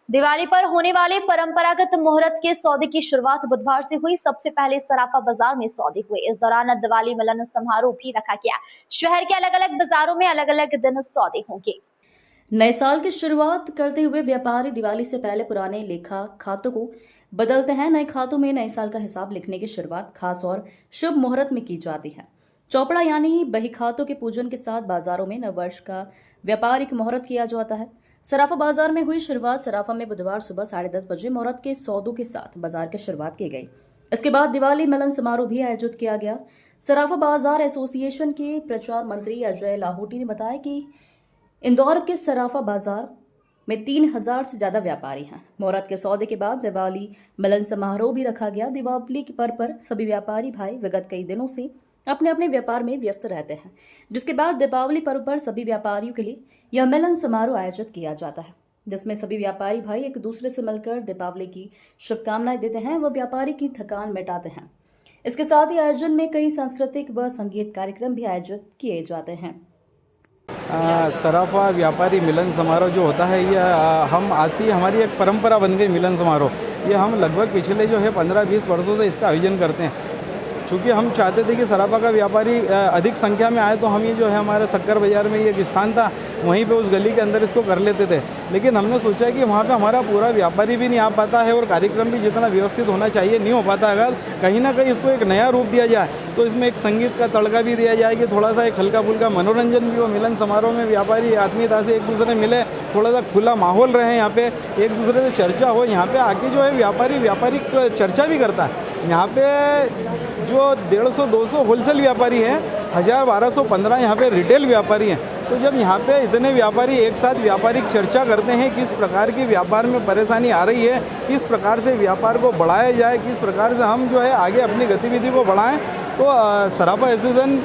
दिवाली पर होने वाले परंपरागत मुहूर्त के सौदे की शुरुआत बुधवार से हुई। सबसे पहले सराफा बाजार में सौदे हुए। इस दौरान दिवाली मिलन समारोह भी रखा गया। शहर के अलग अलग बाजारों में अलग अलग दिन सौदे होंगे। नए साल की शुरुआत करते हुए व्यापारी दिवाली से पहले पुराने लेखा खातों को बदलते हैं। नए खातों में नए साल का हिसाब लिखने की शुरुआत खास और शुभ मुहूर्त में की जाती है। चौपड़ा यानी बही खातों के पूजन के साथ बाजारों में नववर्ष का व्यापारिक मुहूर्त किया जाता है। सराफा बाजार में हुई शुरुआत। सराफा में बुधवार सुबह 10:30 बजे मुहूर्त के सौदों के साथ बाजार की शुरुआत की गई। इसके बाद दिवाली मिलन समारोह भी आयोजित किया गया। सराफा बाजार एसोसिएशन के प्रचार मंत्री अजय लाहौटी ने बताया कि इंदौर के सराफा बाजार में 3000 से ज्यादा व्यापारी हैं। मुहूर्त के सौदे के बाद दिवाली मिलन समारोह भी रखा गया। दिवाली के पर्व पर सभी व्यापारी भाई विगत कई दिनों से अपने अपने व्यापार में व्यस्त रहते हैं, जिसके बाद दीपावली पर्व पर सभी व्यापारियों के लिए यह मिलन समारोह आयोजित किया जाता है, जिसमें सभी व्यापारी भाई एक दूसरे से मिलकर दीपावली की शुभकामनाएं देते हैं व व्यापारी की थकान मिटाते हैं। इसके साथ ही आयोजन में कई सांस्कृतिक व संगीत कार्यक्रम भी आयोजित किए जाते हैं। सराफा व्यापारी मिलन समारोह जो होता है ये हम आज से हमारी एक परंपरा बन गई। मिलन समारोह ये हम लगभग पिछले जो है 15-20 वर्षों से इसका आयोजन करते हैं। चूँकि हम चाहते थे कि सराफा का व्यापारी अधिक संख्या में आए, तो हम ये जो है हमारे शक्कर बाज़ार में ये एक स्थान था, वहीं पे उस गली के अंदर इसको कर लेते थे। लेकिन हमने सोचा कि वहाँ पे हमारा पूरा व्यापारी भी नहीं आ पाता है और कार्यक्रम भी जितना व्यवस्थित होना चाहिए नहीं हो पाता। अगर कहीं ना कहीं इसको एक नया रूप दिया जाए तो इसमें एक संगीत का तड़का भी दिया जाए कि थोड़ा सा एक हल्का फुल्का मनोरंजन भी हो। मिलन समारोह में व्यापारी आत्मीयता से एक दूसरे मिले, थोड़ा सा खुला माहौल रहे, यहाँ पे एक दूसरे से चर्चा हो। यहाँ पे आके जो है व्यापारिक चर्चा भी करता है। यहाँ पे जो 150-200 होलसेल व्यापारी हैं, 1000-1215 यहाँ पे रिटेल व्यापारी हैं। तो जब यहाँ पे इतने व्यापारी एक साथ व्यापारिक चर्चा करते हैं किस प्रकार की व्यापार में परेशानी आ रही है, किस प्रकार से व्यापार को बढ़ाया जाए, किस प्रकार से हम जो है आगे अपनी गतिविधि को बढ़ाएं, तो सराफा एसोसिएशन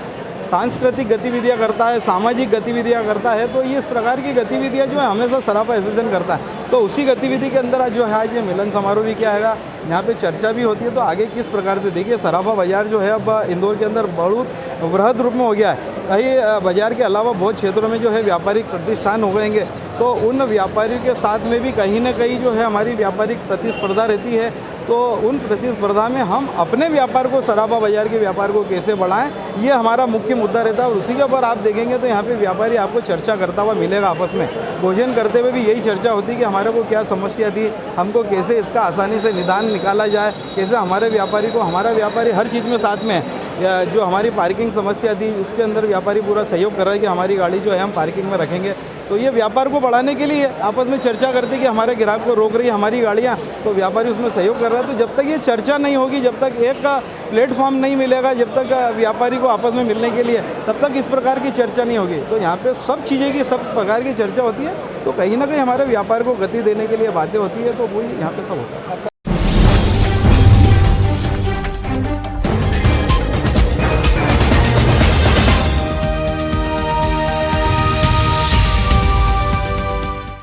सांस्कृतिक गतिविधियाँ करता है, सामाजिक गतिविधियाँ करता है। तो ये इस प्रकार की गतिविधियाँ जो है हमेशा सराफा एसोसिएशन करता है। तो उसी गतिविधि के अंदर जो है आज ये मिलन समारोह भी क्या है, यहाँ पे चर्चा भी होती है। तो आगे किस प्रकार से देखिए सराफा बाज़ार जो है अब इंदौर के अंदर बहुत वृहद रूप में हो गया है। कई बाज़ार के अलावा बहुत क्षेत्रों में जो है व्यापारिक प्रतिष्ठान हो गएंगे। तो उन व्यापारियों के साथ में भी कहीं ना कहीं जो है हमारी व्यापारिक प्रतिस्पर्धा रहती है। तो उन प्रतिस्पर्धा में हम अपने व्यापार को, सराफा बाज़ार के व्यापार को कैसे बढ़ाएं, ये हमारा मुख्य मुद्दा रहता है। और उसी के ऊपर आप देखेंगे तो यहाँ पे व्यापारी आपको चर्चा करता हुआ मिलेगा। आपस में भोजन करते हुए भी यही चर्चा होती है कि हमारे को क्या समस्या थी, हमको कैसे इसका आसानी से निदान निकाला जाए, कैसे हमारे व्यापारी को, हमारा व्यापारी हर चीज़ में साथ में है। जो हमारी पार्किंग समस्या थी उसके अंदर व्यापारी पूरा सहयोग कर रहा है कि हमारी गाड़ी जो है हम पार्किंग में रखेंगे। तो ये व्यापार को बढ़ाने के लिए आपस में चर्चा करते कि हमारे ग्राहक को रोक रही है हमारी गाड़ियाँ, तो व्यापारी उसमें सहयोग कर रहा है। तो जब तक ये चर्चा नहीं होगी, जब तक एक प्लेटफॉर्म नहीं मिलेगा, जब तक व्यापारी को आपस में मिलने के लिए, तब तक इस प्रकार की चर्चा नहीं होगी। तो यहाँ पे सब चीज़ें की सब प्रकार की चर्चा होती है। तो कहीं ना कहीं हमारे व्यापार को गति देने के लिए बातें होती है। तो वही यहाँ पे सब होता है।